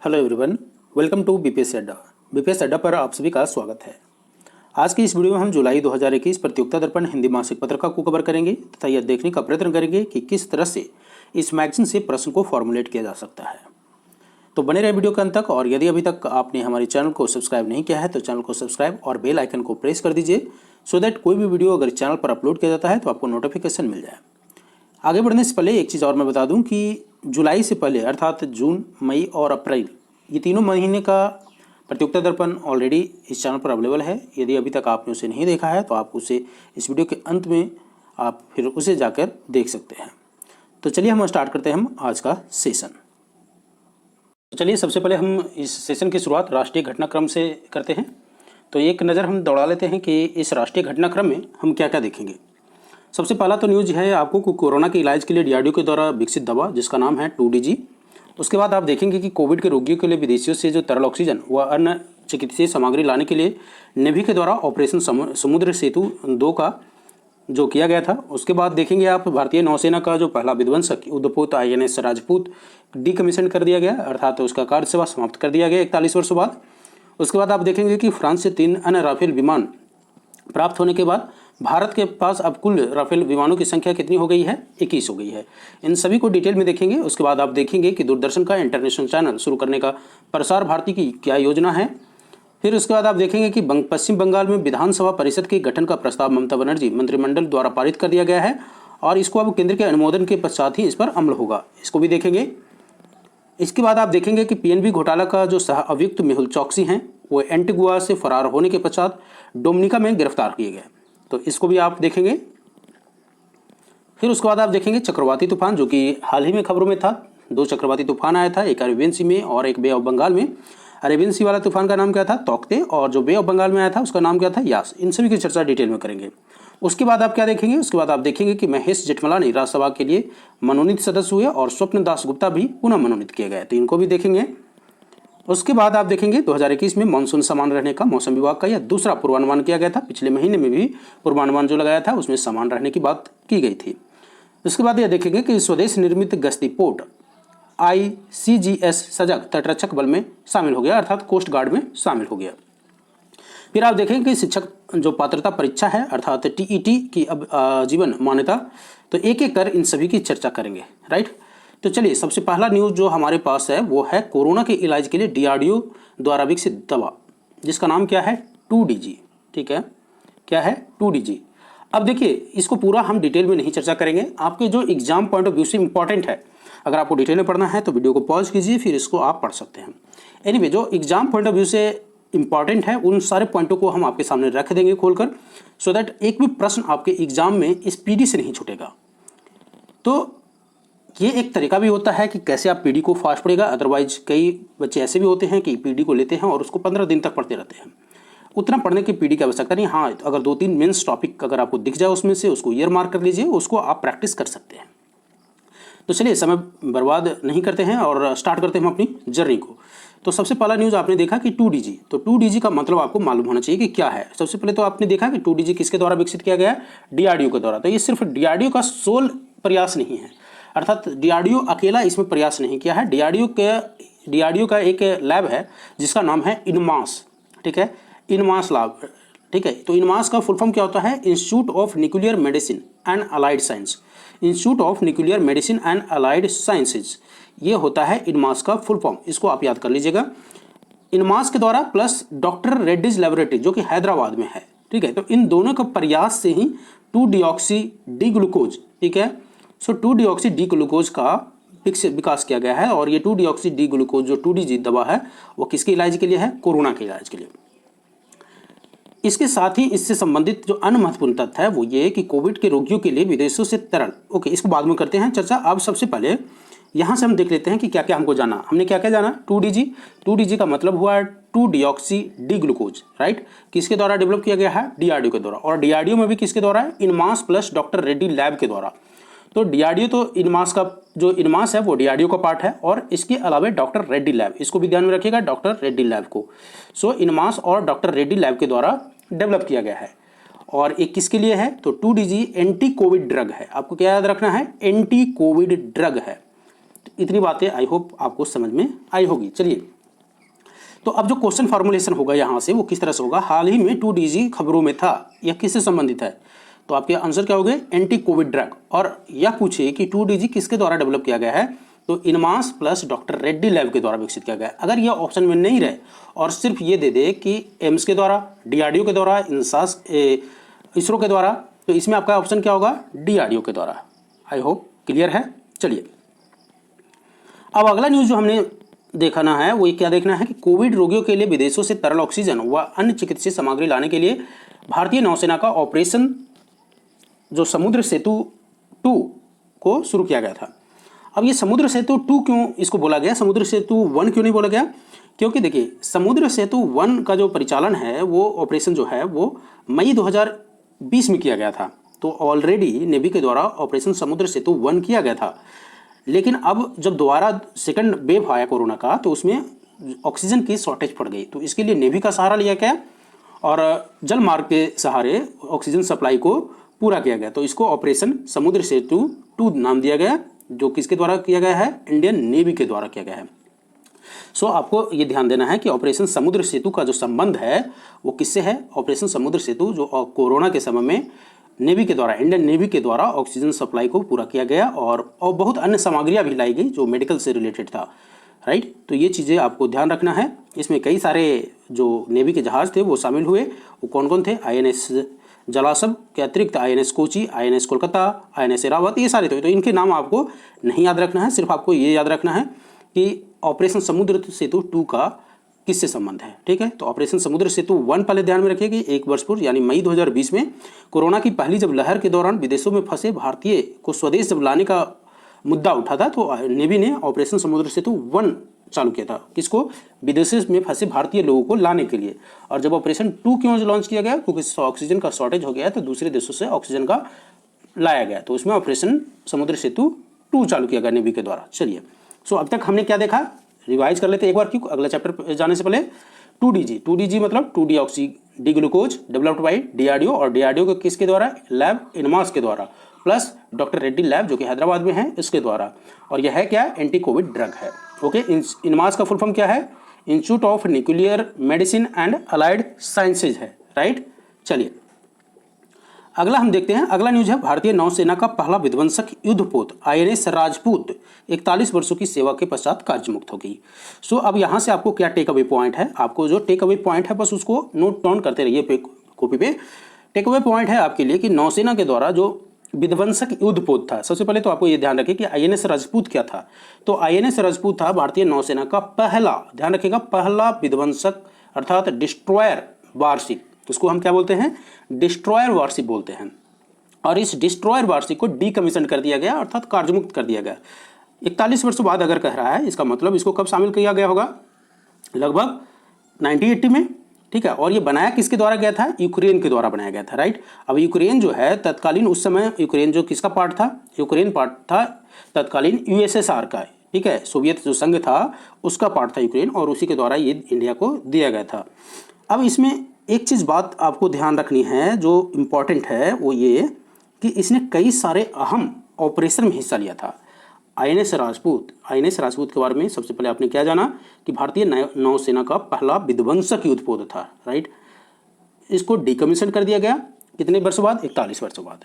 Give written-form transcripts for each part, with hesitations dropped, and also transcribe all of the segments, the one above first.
Hello everyone, welcome to BPSC Adda. BPSC Adda पर आप सभी का स्वागत है। आज की इस वीडियो में हम जुलाई 2021 प्रतियोगिता दर्पण हिंदी मासिक पत्रिका को कवर करेंगे तथा यह देखने का प्रयत्न करेंगे कि किस तरह से इस मैगजीन से प्रश्न को फॉर्मुलेट किया जा सकता है। तो बने रहे वीडियो के अंत तक, और यदि अभी तक आपने हमारे चैनल को सब्सक्राइब नहीं किया है तो चैनल को सब्सक्राइब और बेल आइकन को प्रेस कर दीजिए, सो दैट कोई भी वीडियो अगर चैनल पर अपलोड किया जाता है तो आपको नोटिफिकेशन मिल जाए। आगे बढ़ने से पहले एक चीज़ और मैं बता दूं कि जुलाई से पहले अर्थात जून, मई और अप्रैल, ये तीनों महीने का प्रतियोगिता दर्पण ऑलरेडी इस चैनल पर अवेलेबल है। यदि अभी तक आपने उसे नहीं देखा है तो आप उसे इस वीडियो के अंत में आप फिर उसे जाकर देख सकते हैं। तो चलिए हम स्टार्ट करते हैं हम आज का सेशन। तो चलिए सबसे पहले हम इस सेशन की शुरुआत राष्ट्रीय घटनाक्रम से करते हैं। तो एक नज़र हम दौड़ा लेते हैं कि इस राष्ट्रीय घटनाक्रम में हम क्या क्या देखेंगे। सबसे पहला तो न्यूज़ है आपको कि कोरोना के इलाज के लिए डीआरडीओ के द्वारा विकसित दवा जिसका नाम है 2DG। उसके बाद आप देखेंगे कि कोविड के रोगियों के लिए विदेशियों से जो तरल ऑक्सीजन व अन्य चिकित्सीय सामग्री लाने के लिए नेवी के द्वारा ऑपरेशन समुद्र सेतु 2 का जो किया गया था। उसके बाद देखेंगे आप भारतीय नौसेना का जो पहला विध्वंसक युद्धपोत INS राजपूत डीकमीशन कर दिया गया, अर्थात उसका कार्य सेवा समाप्त कर दिया गया 41 वर्षों बाद। उसके बाद आप देखेंगे कि फ्रांस से 3 अन्य राफेल विमान प्राप्त होने के बाद भारत के पास अब कुल राफेल विमानों की संख्या कितनी हो गई है? 21 हो गई है। इन सभी को डिटेल में देखेंगे। उसके बाद आप देखेंगे कि दूरदर्शन का इंटरनेशनल चैनल शुरू करने का प्रसार भारती की क्या योजना है। फिर उसके बाद आप देखेंगे कि पश्चिम बंगाल में विधानसभा परिषद के गठन का प्रस्ताव ममता बनर्जी मंत्रिमंडल द्वारा पारित कर दिया गया है और इसको अब केंद्र के अनुमोदन के पश्चात ही इस पर अमल होगा, इसको भी देखेंगे। इसके बाद आप देखेंगे कि PNB घोटाला का जो सह अभियुक्त मेहुल चौकसी हैं वो एंटीगुआ से फरार होने के पश्चात डोमिनिका में गिरफ्तार किए गए, तो इसको भी आप देखेंगे। फिर उसके बाद आप देखेंगे चक्रवाती तूफान, जो कि हाल ही में खबरों में था। 2 चक्रवाती तूफान आया था, एक अरेबियन सी में और एक बे ऑफ बंगाल में। अरेबियन सी वाला तूफान का नाम क्या था? तौकते, और जो बे ऑफ बंगाल में आया था उसका नाम क्या था? यास। इन सभी की चर्चा डिटेल में करेंगे। उसके बाद आप क्या देखेंगे? उसके बाद आप देखेंगे कि महेश जेठमलानी राज्यसभा के लिए मनोनीत सदस्य हुए और स्वप्न दास गुप्ता भी पुनः मनोनीत किए गए, तो इनको भी देखेंगे। उसके बाद आप देखेंगे 2021 में मानसून समान रहने का मौसम विभाग का यह दूसरा पूर्वानुमान किया गया था। पिछले महीने में भी पूर्वानुमान जो लगाया था उसमें समान रहने की बात की गई थी। उसके बाद यह देखेंगे कि स्वदेश निर्मित गश्ती पोत ICGS सजग तटरक्षक बल में शामिल हो गया, अर्थात कोस्ट गार्ड में शामिल हो गया। फिर आप देखेंगे कि शिक्षक जो पात्रता परीक्षा है अर्थात TET की अब जीवन मान्यता, तो एक एक कर इन सभी की चर्चा करेंगे, राइट। तो चलिए सबसे पहला न्यूज़ जो हमारे पास है वो है कोरोना के इलाज के लिए DRDO द्वारा विकसित दवा जिसका नाम क्या है? 2DG। ठीक है, क्या है? 2DG। अब देखिए इसको पूरा हम डिटेल में नहीं चर्चा करेंगे, आपके जो एग्जाम पॉइंट ऑफ व्यू से इंपॉर्टेंट है। अगर आपको डिटेल में पढ़ना है तो वीडियो को पॉज कीजिए, फिर इसको आप पढ़ सकते हैं। एनीवे जो एग्जाम पॉइंट ऑफ व्यू से इंपॉर्टेंट है उन सारे पॉइंटों को हम आपके सामने रख देंगे खोलकर, सो दैट एक भी प्रश्न आपके एग्जाम में इस PD से नहीं छूटेगा। तो ये एक तरीका भी होता है कि कैसे आप PD को फास्ट पढ़ेगा। अदरवाइज कई बच्चे ऐसे भी होते हैं कि PD को लेते हैं और उसको 15 दिन तक पढ़ते रहते हैं। उतना पढ़ने की PD की आवश्यकता नहीं। हाँ, तो अगर 2-3 मेंस टॉपिक अगर आपको दिख जाए उसमें से उसको ईयर मार्क कर लीजिए, उसको आप प्रैक्टिस कर सकते हैं। तो चलिए समय बर्बाद नहीं करते हैं और स्टार्ट करते हैं हम अपनी जर्नी को। तो सबसे पहला न्यूज़ आपने देखा कि 2DG, तो 2DG का मतलब आपको मालूम होना चाहिए कि क्या है। सबसे पहले तो आपने देखा कि 2DG किसके द्वारा विकसित किया गया है? DRDO के द्वारा। तो ये सिर्फ DRDO का सोल प्रयास नहीं है, अर्थात DRDO अकेला इसमें प्रयास नहीं किया है। DRDO का एक लैब है जिसका नाम है इनमास। ठीक है, इनमास लैब। ठीक है, तो इनमास का फुल फॉर्म क्या होता है? Institute of nuclear medicine and allied science. Institute of nuclear medicine and allied sciences, ये होता है इनमास का फुल फॉर्म, इसको आप याद कर लीजिएगा। इनमास के द्वारा प्लस डॉक्टर रेड्डीज लेबोरेटरी जो कि हैदराबाद में है। ठीक है, तो इन दोनों का प्रयास से ही 2-डीऑक्सी डी ग्लूकोज, ठीक है, सो 2-डीऑक्सी डी ग्लूकोज का विकास किया गया है। और ये 2-डीऑक्सी डी ग्लूकोज जो 2DG दवा है वो किसके इलाज के लिए है? कोरोना के इलाज के लिए। इसके साथ ही इससे संबंधित जो अन्य महत्वपूर्ण तथ्य है वो ये कि कोविड के रोगियों के लिए विदेशों से तरल, ओके, इसको बाद में करते हैं चर्चा। अब सबसे पहले यहाँ से हम देख लेते हैं कि क्या क्या हमको जाना। हमने क्या क्या जाना? 2DG का मतलब हुआ 2-डीऑक्सी डी ग्लूकोज, राइट। किसके द्वारा डेवलप किया गया है? DRDO के द्वारा। और DRDO में भी किसके द्वारा है? INMAS plus doctor Reddy lab के द्वारा। तो DRDO तो इनमास का जो इनमास है वो DRDO का पार्ट है, और इसके अलावा डॉक्टर रेड्डी लैब, इसको भी ध्यान में रखिएगा, डॉक्टर रेड्डी लैब को। सो इनमास और डॉक्टर रेड्डी लैब के द्वारा डेवलप किया गया है। और एक किसके लिए है? तो 2DG एंटी कोविड ड्रग है। आपको क्या याद रखना है? एंटी कोविड ड्रग है। इतनी बातें आई होप आपको समझ में आई होगी। चलिए, तो अब जो क्वेश्चन फॉर्मुलेशन होगा यहाँ से वो किस तरह से होगा, हाल ही में 2DG खबरों में था, यह किससे संबंधित है? तो आपके आंसर क्या हो गए, एंटी कोविड ड्रग। और यह पूछिए कि 2DG किसके द्वारा डेवलप किया गया है, तो INMAS plus doctor Reddy lab के द्वारा विकसित किया गया है। अगर यह ऑप्शन में नहीं रहे और सिर्फ ये दे दे कि एम्स के द्वारा, DRDO के द्वारा, इसरो के द्वारा, तो इसमें आपका ऑप्शन क्या होगा, DRDO के द्वारा। आई होप क्लियर है। चलिए, अब अगला न्यूज़ जो हमने देखना है वो क्या देखना है कि कोविड रोगियों के लिए विदेशों से तरल ऑक्सीजन व अन्य चिकित्सीय सामग्री लाने के लिए भारतीय नौसेना का ऑपरेशन जो समुद्र सेतु 2 को शुरू किया गया था। अब ये समुद्र सेतु 2 क्यों इसको बोला गया, समुद्र सेतु 1 क्यों नहीं बोला गया? क्योंकि देखिए, समुद्र सेतु 1 का जो परिचालन है, वो ऑपरेशन जो है वो मई 2020 में किया गया था। तो ऑलरेडी नेवी के द्वारा ऑपरेशन समुद्र सेतु 1 किया गया था। लेकिन अब जब दोबारा सेकंड वेव आया कोरोना का, तो उसमें ऑक्सीजन की शॉर्टेज पड़ गई, तो इसके लिए नेवी का सहारा लिया गया और जल मार्ग के सहारे ऑक्सीजन सप्लाई को पूरा किया गया। तो इसको ऑपरेशन समुद्र सेतु 2 नाम दिया गया, जो किसके द्वारा किया गया है, इंडियन नेवी के द्वारा किया गया है। सो आपको ये ध्यान देना है कि ऑपरेशन समुद्र सेतु का जो संबंध है वो किससे है, ऑपरेशन समुद्र सेतु जो कोरोना के समय में नेवी के द्वारा, इंडियन नेवी के द्वारा ऑक्सीजन सप्लाई को पूरा किया गया और बहुत अन्य सामग्रियां भी लाई गई जो मेडिकल से रिलेटेड था, राइट। तो ये चीज़ें आपको ध्यान रखना है। इसमें कई सारे जो नेवी के जहाज़ थे वो शामिल हुए। वो कौन कौन थे, INS जलासव के अतिरिक्त INS Kochi, INS Kolkata, INS Airavat, ये सारे थे। तो इनके नाम आपको नहीं याद रखना है, सिर्फ आपको ये याद रखना है कि ऑपरेशन समुद्र सेतु 2 का किससे संबंध है, ठीक है। तो ऑपरेशन समुद्र सेतु 1 पहले ध्यान में रखिए कि 1 वर्ष पूर्व यानी मई 2020 में कोरोना की पहली जब लहर के दौरान विदेशों में फंसे भारतीय को स्वदेश जब लाने का मुद्दा उठा था, तो नेवी ने ऑपरेशन समुद्र सेतु 1 चालू किया था। किसको, विदेशों में फंसे भारतीय लोगों को लाने के लिए। और जब ऑपरेशन 2 क्यों लॉन्च किया गया, क्योंकि ऑक्सीजन का शॉर्टेज हो गया तो दूसरे देशों से ऑक्सीजन का लाया गया, तो उसमें ऑपरेशन समुद्र सेतु 2 चालू किया गया नेवी के द्वारा। चलिए, सो अब तक हमने क्या देखा, रिवाइज कर लेते हैं एक बार, क्यों अगला चैप्टर जाने से पहले। 2DG मतलब 2D D glucose developed by DRDO, और DRDO को किसके द्वारा, लैब इनमास के द्वारा, प्लस डॉक्टर रेड्डी लैब जो कि हैदराबाद में है इसके द्वारा। और यह है क्या, एंटी कोविड ड्रग है। ओके, इनमास का फुल फॉर्म क्या है, institute of nuclear medicine and allied sciences है, राइट। चलिए, अगला हम देखते हैं। अगला न्यूज है, भारतीय नौसेना का पहला विध्वंसक युद्धपोत INS राजपूत 41 वर्षों की सेवा के पश्चात कार्यमुक्त हो गई। सो अब यहाँ से आपको क्या टेक अवे पॉइंट है, आपको जो टेक अवे पॉइंट है बस उसको नोट डाउन करते रहिए कॉपी पे। टेक अवे पॉइंट है आपके लिए कि नौसेना के द्वारा जो विध्वंसक युद्धपोत था, सबसे पहले तो आपको ये ध्यान रखिए कि INS राजपूत क्या था। तो INS राजपूत था भारतीय नौसेना का पहला, ध्यान रखिएगा, पहला विध्वंसक अर्थात डिस्ट्रॉयर वारशिप। उसको हम क्या बोलते हैं, डिस्ट्रॉयर वारशिप बोलते हैं। और इस डिस्ट्रॉयर वारशिप को डीकमीशन कर दिया गया अर्थात कार्यमुक्त कर दिया गया 41 वर्षों बाद। अगर कह रहा है, इसका मतलब इसको कब शामिल किया गया होगा, लगभग 1980 में, ठीक है। और ये बनाया किसके द्वारा गया था, यूक्रेन के द्वारा बनाया गया था, राइट। अब यूक्रेन जो है तत्कालीन, उस समय यूक्रेन जो किसका पार्ट था, यूक्रेन पार्ट था तत्कालीन USSR का, ठीक है, सोवियत जो संघ था उसका पार्ट था यूक्रेन, और उसी के द्वारा ये इंडिया को दिया गया था। अब इसमें एक चीज़ बात आपको ध्यान रखनी है जो इम्पॉर्टेंट है, वो ये कि इसने कई सारे अहम ऑपरेशन में हिस्सा लिया था। INS राजपूत के बारे में सबसे पहले आपने क्या जाना कि भारतीय नौसेना का पहला विध्वंसक युद्धपोत था, राइट। इसको डीकमीशन कर दिया गया कितने वर्षों बाद, 41 वर्षों बाद।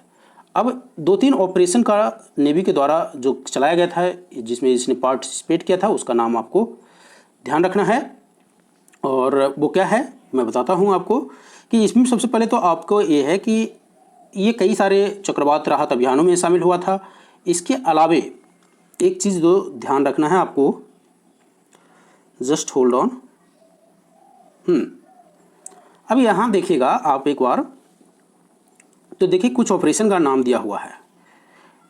अब 2-3 ऑपरेशन का नेवी के द्वारा जो चलाया गया था, जिसमें इसने पार्टिसिपेट किया था, उसका नाम आपको ध्यान रखना है। और वो क्या है मैं बताता हूँ आपको कि इसमें सबसे पहले तो आपको ये है कि ये कई सारे चक्रवात राहत अभियानों में शामिल हुआ था। इसके अलावे एक चीज़ जो ध्यान रखना है आपको, जस्ट होल्ड ऑन। अब यहाँ देखिएगा आप एक बार, तो देखिए कुछ ऑपरेशन का नाम दिया हुआ है।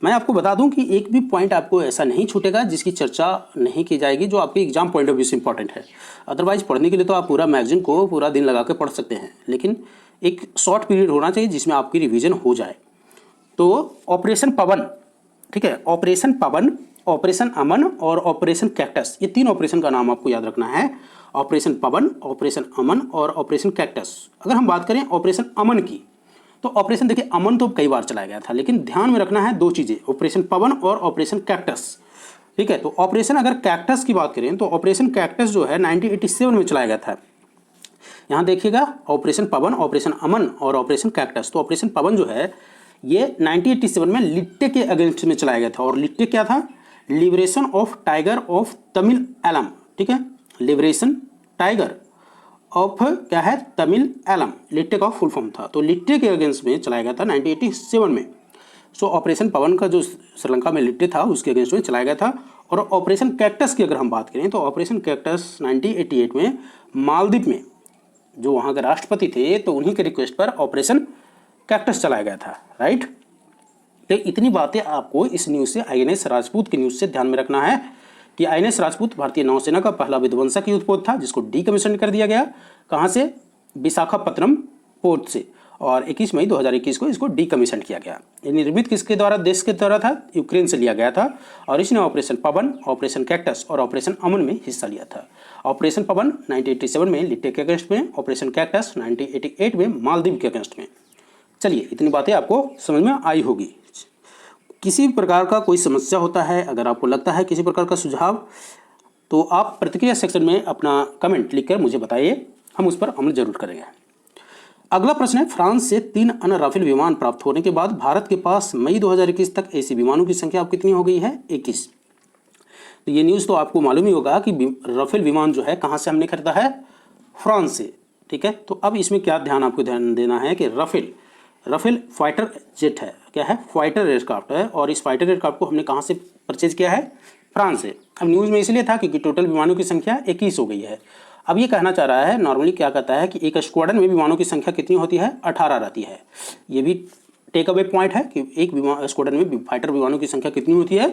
मैं आपको बता दूं कि एक भी पॉइंट आपको ऐसा नहीं छूटेगा जिसकी चर्चा नहीं की जाएगी, जो आपके एग्जाम पॉइंट ऑफ व्यू से इंपॉर्टेंट है। अदरवाइज पढ़ने के लिए तो आप पूरा मैगजीन को पूरा दिन लगा के पढ़ सकते हैं, लेकिन एक शॉर्ट पीरियड होना चाहिए जिसमें आपकी रिवीजन हो जाए। तो ऑपरेशन पवन, ठीक है, ऑपरेशन पवन, ऑपरेशन अमन और ऑपरेशन कैक्टस, ये 3 ऑपरेशन का नाम आपको याद रखना है। ऑपरेशन पवन, ऑपरेशन अमन और ऑपरेशन कैक्टस। अगर हम बात करें ऑपरेशन अमन की, तो ऑपरेशन देखिए अमन तो कई बार चलाया गया था, लेकिन ध्यान में रखना है 2 चीज़ें, ऑपरेशन पवन और ऑपरेशन कैक्टस। ठीक है। तो ऑपरेशन अगर कैक्टस की बात करें तो ऑपरेशन कैक्टस जो है 1987 में चलाया गया था। यहाँ देखिएगा ऑपरेशन पवन, ऑपरेशन अमन और ऑपरेशन कैक्टस। तो ऑपरेशन पवन जो है ये 1987 में लिट्टे के अगेंस्ट में चलाया गया था। और लिट्टे क्या था? Liberation of Tiger of Tamil Eelam. ठीक है, लिबरेशन टाइगर ऑफ क्या है? तमिल एलम, लिट्टे का फुल फॉर्म था। तो लिट्टे के अगेंस्ट में चलाया गया था 1987 में। सो ऑपरेशन पवन का जो श्रीलंका में लिट्टे था उसके अगेंस्ट में चलाया गया था। और ऑपरेशन कैक्टस की अगर हम बात करें तो ऑपरेशन कैक्टस 1988 में मालदीव में जो वहाँ के राष्ट्रपति थे तो उन्हीं के रिक्वेस्ट पर ऑपरेशन कैक्टस चलाया गया था। राइट। तो इतनी बातें आपको इस न्यूज़ से, INS राजपूत की न्यूज़ से ध्यान में रखना है कि INS राजपूत भारतीय नौसेना का पहला विध्वंसक युद्धपोत था जिसको डीकमीशन कर दिया गया। कहाँ से? विशाखापत्तनम पोर्ट से। और 21 मई 2021 को इसको डीकमीशन किया गया। ये निर्मित किसके द्वारा, देश के द्वारा था? यूक्रेन से लिया गया था। और इसने ऑपरेशन पवन, ऑपरेशन कैक्टस और ऑपरेशन अमन में हिस्सा लिया था। ऑपरेशन पवन 1987 में लिट्टे के अगेंस्ट में, ऑपरेशन कैक्टस 1988 में मालदीव के अगेंस्ट में। चलिए, इतनी बातें आपको समझ में आई होगी। किसी प्रकार का कोई समस्या होता है, अगर आपको लगता है किसी प्रकार का सुझाव, तो आप प्रतिक्रिया सेक्शन में अपना कमेंट लिखकर मुझे बताइए, हम उस पर अमल जरूर करेंगे। अगला प्रश्न है, फ्रांस से 3 अन्य राफेल विमान प्राप्त होने के बाद भारत के पास मई 2021 तक ऐसे विमानों की संख्या अब कितनी हो गई है? 21। तो ये न्यूज़ तो आपको मालूम ही होगा कि राफेल विमान जो है कहाँ से हमने खरीदा है? फ्रांस से। ठीक है। तो अब इसमें क्या आपको ध्यान देना है कि राफेल फाइटर जेट है, क्या है? फाइटर एयरक्राफ्ट है। और इस फाइटर एयरक्राफ्ट को हमने कहाँ से परचेज किया है? फ्रांस से। अब न्यूज़ में इसलिए था क्योंकि टोटल विमानों की संख्या 21 हो गई है। अब ये कहना चाह रहा है, नॉर्मली क्या कहता है कि एक स्क्वाड्रन में विमानों की संख्या कितनी होती है? 18 रहती है। ये भी टेक अवे पॉइंट है कि एक स्क्वाड्रन में फाइटर विमानों की संख्या कितनी होती है?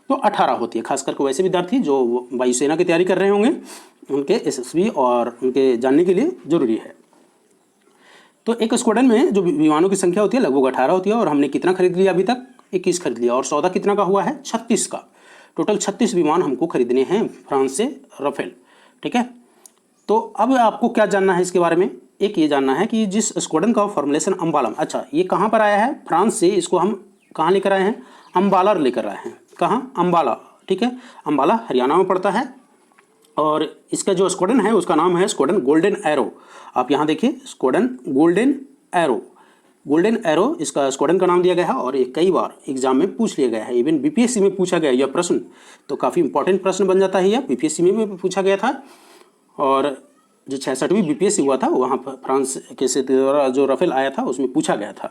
तो 18 होती है। खास करके वैसे विद्यार्थी जो वायुसेना की तैयारी कर रहे होंगे उनके SSB और उनके जानने के लिए जरूरी है। तो एक स्क्वाड्रन में जो विमानों की संख्या होती है लगभग 18 होती है। और हमने कितना खरीद लिया अभी तक? 21 खरीद लिया। और सौदा कितना का हुआ है? 36 का। टोटल 36 विमान हमको खरीदने हैं फ्रांस से राफेल। ठीक है। तो अब आपको क्या जानना है इसके बारे में? एक ये जानना है कि जिस स्क्वाड्रन का फॉर्मुलेशन अम्बाला, अच्छा ये कहाँ पर आया है? फ्रांस से इसको हम कहाँ लेकर आए हैं? अम्बाला लेकर आए हैं। कहाँ? अम्बाला। ठीक है, अम्बाला हरियाणा में पड़ता है। और इसका जो स्क्वाड्रन है उसका नाम है स्क्वाड्रन गोल्डन एरो। आप यहाँ देखिए, squadron golden arrow, golden arrow इसका स्क्वाड्रन का नाम दिया गया है। और ये कई बार एग्जाम में पूछ लिया गया है, इवन BPSC में पूछा गया यह प्रश्न। तो काफ़ी इंपॉर्टेंट प्रश्न बन जाता है यह, BPSC में भी पूछा गया था। और जो 66वीं BPSC हुआ था वहाँ पर फ्रांस के से द्वारा जो राफेल आया था उसमें पूछा गया था।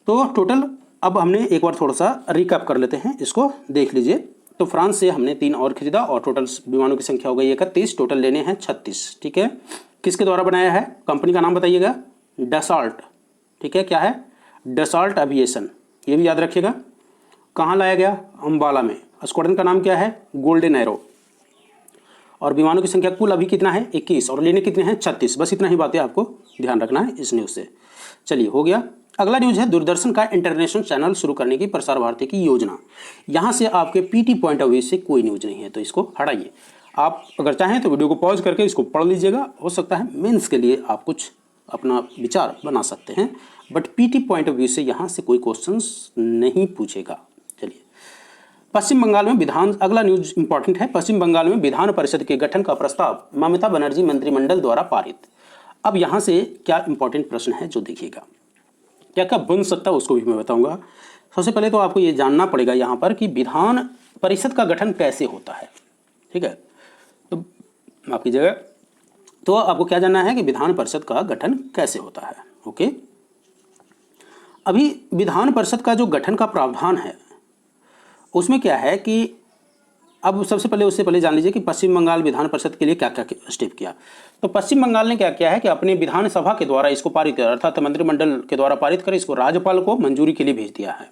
तो टोटल अब हमने एक बार थोड़ा सा रिकैप कर लेते हैं, इसको देख लीजिए। तो फ्रांस से हमने 3 और खरीदा और टोटल विमानों की संख्या हो गई 31। टोटल लेने हैं 36। ठीक है। किसके द्वारा बनाया है? कंपनी का नाम बताइएगा। डसॉल्ट। ठीक है, क्या है? Dassault aviation. ये भी याद रखिएगा। कहाँ लाया गया? अम्बाला में। स्क्वाड्रन का नाम क्या है? Golden arrow. और विमानों की संख्या कुल अभी कितना है? 21। और लेने कितने हैं? 36। बस इतना ही बातें आपको ध्यान रखना है इस न्यूज़ से। चलिए, हो गया। अगला न्यूज़ है, दूरदर्शन का इंटरनेशनल चैनल शुरू करने की प्रसार भारती की योजना। यहाँ से आपके PT पॉइंट ऑफ व्यू से कोई न्यूज़ नहीं है, तो इसको हटाइए। आप अगर चाहें तो वीडियो को पॉज करके इसको पढ़ लीजिएगा। हो सकता है मेंस के लिए आप कुछ अपना विचार बना सकते हैं, but PT point of view से यहाँ से कोई क्वेश्चंस नहीं पूछेगा। चलिए, पश्चिम बंगाल में विधान, अगला न्यूज इंपॉर्टेंट है। पश्चिम बंगाल में विधान परिषद के गठन का प्रस्ताव ममता बनर्जी मंत्रिमंडल द्वारा पारित। अब यहाँ से क्या इंपॉर्टेंट प्रश्न है जो देखिएगा, क्या क्या बन सकता है उसको भी मैं बताऊंगा। सबसे पहले तो आपको ये जानना पड़ेगा यहाँ पर कि विधान परिषद का गठन कैसे होता है। ठीक है, तो आपकी जगह तो आपको क्या जानना है कि विधान परिषद का गठन कैसे होता है। ओके, अभी विधान परिषद का जो गठन का प्रावधान है उसमें क्या है कि अब सबसे पहले उससे पहले जान लीजिए कि पश्चिम बंगाल विधान परिषद के लिए क्या क्या स्टेप किया। तो पश्चिम बंगाल ने क्या किया है कि अपने विधानसभा के द्वारा इसको पारित कर, अर्थात मंत्रिमंडल के द्वारा पारित कर इसको राज्यपाल को मंजूरी के लिए भेज दिया है।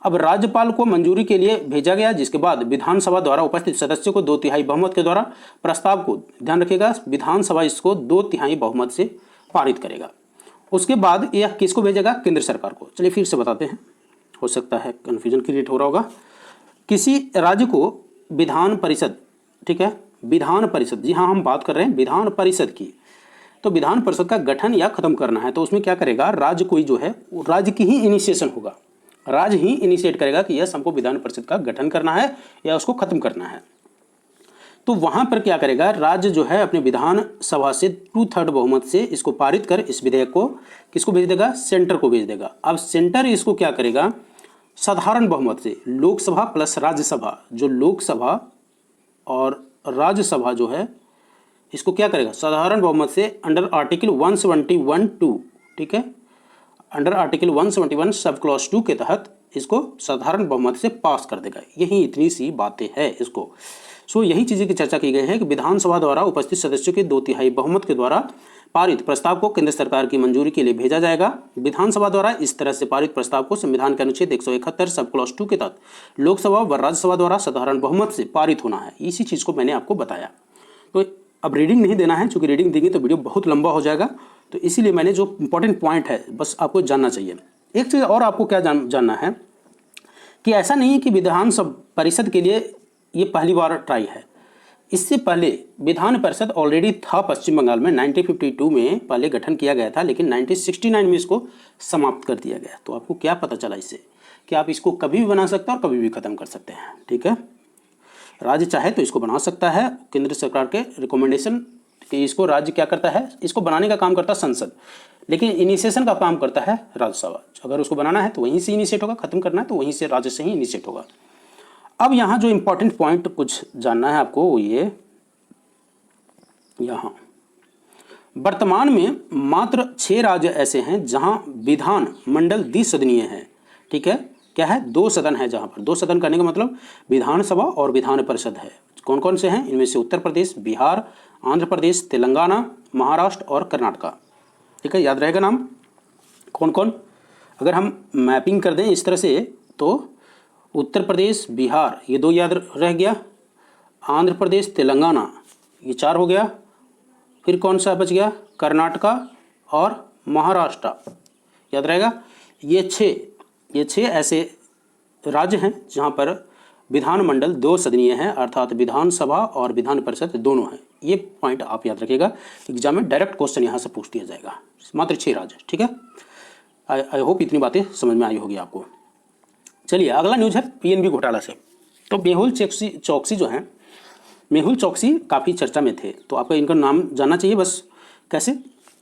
अब राज्यपाल को मंजूरी के लिए भेजा गया, जिसके बाद विधानसभा द्वारा उपस्थित सदस्यों को 2/3 बहुमत के द्वारा प्रस्ताव को, ध्यान रखिएगा, विधानसभा इसको 2/3 बहुमत से पारित करेगा। उसके बाद यह किसको भेजेगा? केंद्र सरकार को। चलिए फिर से बताते हैं, हो सकता है कन्फ्यूजन क्रिएट हो रहा होगा। किसी राज्य को विधान परिषद, ठीक है, विधान परिषद, जी हाँ हम बात कर रहे हैं विधान परिषद की, तो विधान परिषद का गठन या खत्म करना है तो उसमें क्या करेगा? राज्य कोई जो है वो राज्य की ही इनिशिएशन होगा, राज ही इनिशिएट करेगा कि यस हमको विधान परिषद का गठन करना है या उसको खत्म करना है। तो वहां पर क्या करेगा, राज्य जो है अपने विधान सभा से 2/3 बहुमत से इसको पारित कर इस विधेयक को किसको भेज देगा, सेंटर को भेज देगा। अब सेंटर इसको क्या करेगा, साधारण बहुमत से लोकसभा प्लस राज्यसभा, जो लोकसभा और राज्यसभा जो है इसको क्या करेगा, साधारण बहुमत से अंडर आर्टिकल 171(2), ठीक है, अंडर आर्टिकल 171 सब क्लॉज 2 के तहत इसको साधारण बहुमत से पास कर देगा। यही इतनी सी बातें हैं इसको। यही चीज़ें की चर्चा की गई है कि विधानसभा द्वारा उपस्थित सदस्यों के 2/3 बहुमत के द्वारा पारित प्रस्ताव को केंद्र सरकार की मंजूरी के लिए भेजा जाएगा। विधानसभा द्वारा इस तरह से पारित प्रस्ताव को संविधान के अनुच्छेद 171 सब क्लॉज 2 के तहत लोकसभा व राज्यसभा द्वारा साधारण बहुमत से पारित होना है। इसी चीज़ को मैंने आपको बताया। तो अब रीडिंग नहीं देना है, चूँकि रीडिंग देंगे तो वीडियो बहुत लंबा हो जाएगा, तो इसीलिए मैंने जो इंपॉर्टेंट पॉइंट है बस आपको जानना चाहिए। एक चीज़ और आपको क्या जानना है कि ऐसा नहीं है कि विधानसभा परिषद के लिए ये पहली बार ट्राई है। इससे पहले विधान परिषद ऑलरेडी था पश्चिम बंगाल में, 1952 में पहले गठन किया गया था, लेकिन 1969 में इसको समाप्त कर दिया गया। तो आपको क्या पता चला इससे कि आप इसको कभी भी बना सकते हैं और कभी भी ख़त्म कर सकते हैं, ठीक है। राज्य चाहे तो इसको बना सकता है, केंद्र सरकार के रिकमेंडेशन कि इसको राज्य क्या करता है, इसको बनाने का काम करता है संसद, लेकिन इनिशिएशन का काम करता है राज्यसभा। अगर उसको बनाना है तो वहीं से इनिशिएट होगा, खत्म करना है तो वहीं से राज्य से ही इनिशिएट होगा। अब यहाँ जो इम्पोर्टेंट पॉइंट कुछ जानना है आपको वो ये, यहाँ वर्तमान में मात्र 6 राज्य ऐसे हैं जहाँ विधान मंडल द्विसदनीय है, ठीक है। क्या है, 2 सदन है, जहाँ पर 2 सदन करने का मतलब विधानसभा और विधान परिषद है। कौन कौन से हैं, इनमें से उत्तर प्रदेश, बिहार, आंध्र प्रदेश, तेलंगाना, महाराष्ट्र और कर्नाटका, ठीक है, याद रहेगा नाम कौन कौन। अगर हम मैपिंग कर दें इस तरह से तो उत्तर प्रदेश, बिहार ये 2 याद रह गया, आंध्र प्रदेश, तेलंगाना ये 4 हो गया, फिर कौन सा बच गया, कर्नाटका और महाराष्ट्र, याद रहेगा। ये 6 ऐसे राज्य हैं जहाँ पर विधानमंडल 2 सदनीय है, अर्थात विधानसभा और विधान परिषद दोनों हैं। ये पॉइंट आप याद रखिएगा, एग्जाम में डायरेक्ट क्वेश्चन यहाँ से पूछ दिया जाएगा। मात्र 6 राज्य, ठीक है। आई होप इतनी बातें समझ में आई होगी आपको। चलिए अगला न्यूज़ है पीएनबी घोटाला से। तो मेहुल चौकसी जो हैं, मेहुल चौकसी काफ़ी चर्चा में थे, तो आपको इनका नाम जानना चाहिए। बस कैसे,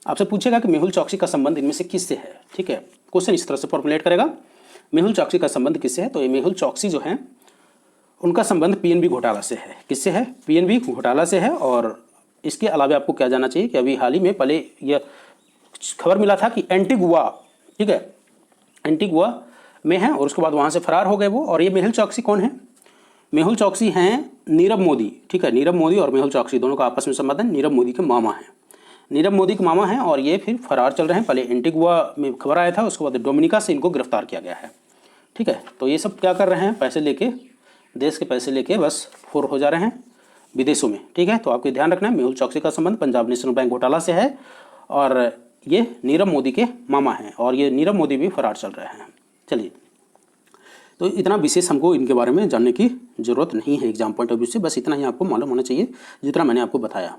आपसे पूछेगा कि मेहुल चौकसी का संबंध इनमें से किससे है, ठीक है। क्वेश्चन इस तरह से फॉर्मुलेट करेगा, मेहुल चौकसी का संबंध किससे है। तो ये मेहुल चौकसी जो हैं उनका संबंध पीएनबी घोटाला से है। किससे है, पीएनबी घोटाला से है। और इसके अलावा आपको क्या जानना चाहिए कि अभी हाल ही में पहले यह खबर मिला था कि एंटीगुआ, ठीक है, एंटीगुआ में है और उसके बाद वहाँ से फरार हो गए वो। और ये मेहुल चौकसी कौन है, मेहुल चौकसी हैं नीरव मोदी, ठीक है। नीरव मोदी और मेहुल चौकसी दोनों का आपस में संबंध है, नीरव मोदी के मामा हैं, नीरव मोदी के मामा हैं। और ये फिर फरार चल रहे हैं। पहले एंटीगुआ में खबर आया था, उसके बाद डोमिनिका से इनको गिरफ्तार किया गया है, ठीक है। तो ये सब क्या कर रहे हैं, पैसे लेके, देश के पैसे लेके बस फुर हो जा रहे हैं विदेशों में, ठीक है। तो आपको ध्यान रखना है मेहुल चौकसी का संबंध पंजाब नेशनल बैंक घोटाला से है और ये नीरव मोदी के मामा हैं और ये नीरव मोदी भी फरार चल रहे हैं। चलिए, तो इतना विशेष हमको इनके बारे में जानने की ज़रूरत नहीं है एग्जाम पॉइंट ऑफ व्यू से, बस इतना ही आपको मालूम होना चाहिए जितना मैंने आपको बताया।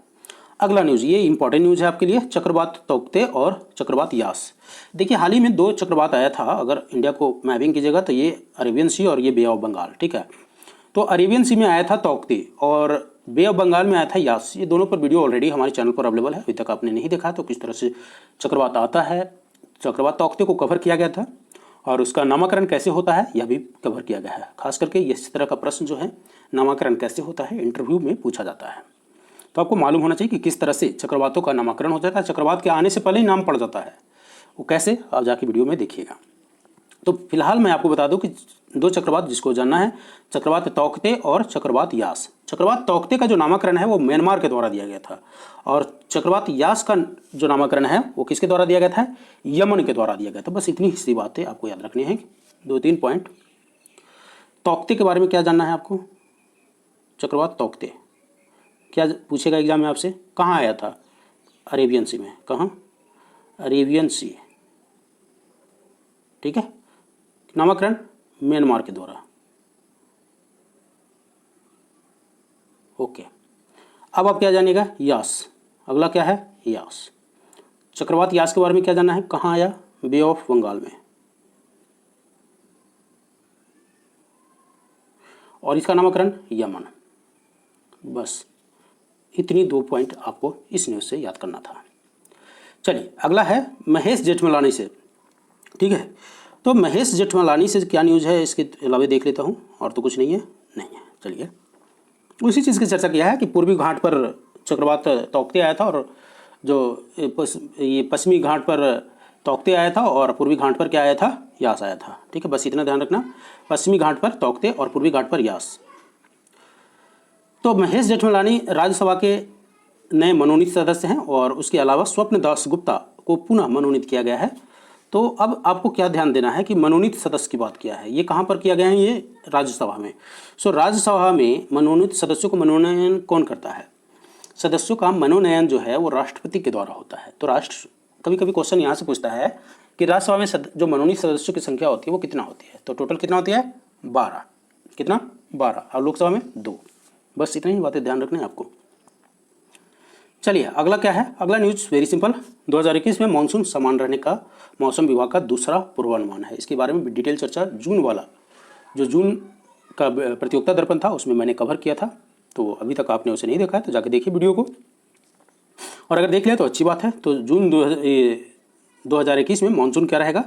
अगला न्यूज़, ये इंपॉर्टेंट न्यूज़ है आपके लिए, चक्रवात तौकते और चक्रवात यास। देखिए हाल ही में 2 चक्रवात आया था, अगर इंडिया को मैपिंग कीजिएगा तो ये अरेबियन सी और ये बे ऑफ बंगाल, ठीक है। तो अरेबियन सी में आया था तौकते और बे ऑफ बंगाल में आया था यास। ये दोनों पर वीडियो ऑलरेडी हमारे चैनल पर अवेलेबल है, अभी तक आपने नहीं देखा तो किस तरह से चक्रवात आता है। चक्रवात तौकते को कवर किया गया था और उसका नामकरण कैसे होता है यह भी कवर किया गया है। खास करके इस तरह का प्रश्न जो है नामकरण कैसे होता है इंटरव्यू में पूछा जाता है, तो आपको मालूम होना चाहिए कि किस तरह से चक्रवातों का नामकरण हो जाता है। चक्रवात के आने से पहले ही नाम पड़ जाता है, वो कैसे आप जाके वीडियो में देखिएगा। तो फिलहाल मैं आपको बता दूं कि 2 चक्रवात जिसको जानना है, चक्रवात तौकते और चक्रवात यास। चक्रवात तौकते का जो नामकरण है वो म्यांमार के द्वारा दिया गया था और चक्रवात यास का जो नामकरण है वो किसके द्वारा दिया गया था, यमन के द्वारा दिया गया था। बस इतनी सी बातें आपको याद रखनी है, 2-3 पॉइंट। तौकते के बारे में क्या जानना है आपको, चक्रवात तौकते क्या पूछेगा एग्जाम में आपसे, कहाँ आया था, अरेबियन सी में, कहाँ, अरेबियन सी, ठीक है। नामकरण म्यांमार के द्वारा, ओके। अब आप क्या जानिएगा, यास। अगला क्या है, यास। चक्रवात यास के बारे में क्या जानना है, कहाँ आया, बे ऑफ बंगाल में, और इसका नामकरण यमन। बस इतनी 2 पॉइंट आपको इस न्यूज़ से याद करना था। चलिए अगला है महेश जेठमलानी से, ठीक है। तो महेश जेठमलानी से क्या न्यूज़ है इसके अलावा देख लेता हूँ, और तो कुछ नहीं है। चलिए उसी चीज़ की चर्चा किया है कि पूर्वी घाट पर चक्रवात तौकते आया था, और जो ये पश्चिमी घाट पर तौकते आया था और पूर्वी घाट पर क्या आया था, यास आया था, ठीक है। बस इतना ध्यान रखना, पश्चिमी घाट पर तौकते और पूर्वी घाट पर यास। तो महेश जेठमलानी राज्यसभा के नए मनोनीत सदस्य हैं, और उसके अलावा स्वप्न दास गुप्ता को पुनः मनोनीत किया गया है। तो अब आपको क्या ध्यान देना है कि मनोनीत सदस्य की बात किया है, ये कहाँ पर किया गया है, ये राज्यसभा में। सो राज्यसभा में मनोनीत सदस्यों को मनोनयन कौन करता है? सदस्यों का मनोनयन जो है वो राष्ट्रपति के द्वारा होता है। तो कभी कभी क्वेश्चन यहाँ से पूछता है कि राज्यसभा में जो मनोनीत सदस्यों की संख्या होती है वो कितना होती है? तो टोटल कितना होती है? 12। कितना? 12। और लोकसभा में 2। बस इतनी ही बातें ध्यान रखनी है आपको। चलिए अगला क्या है? अगला न्यूज़ वेरी सिंपल, 2021 में मानसून समान रहने का मौसम विभाग का दूसरा पूर्वानुमान है। इसके बारे में डिटेल चर्चा जून वाला, जो जून का प्रतियोगिता दर्पण था उसमें मैंने कवर किया था। तो अभी तक आपने उसे नहीं देखा है तो जाके देखिए वीडियो को, और अगर देख लिया तो अच्छी बात है। तो जून 2021 में मानसून क्या रहेगा?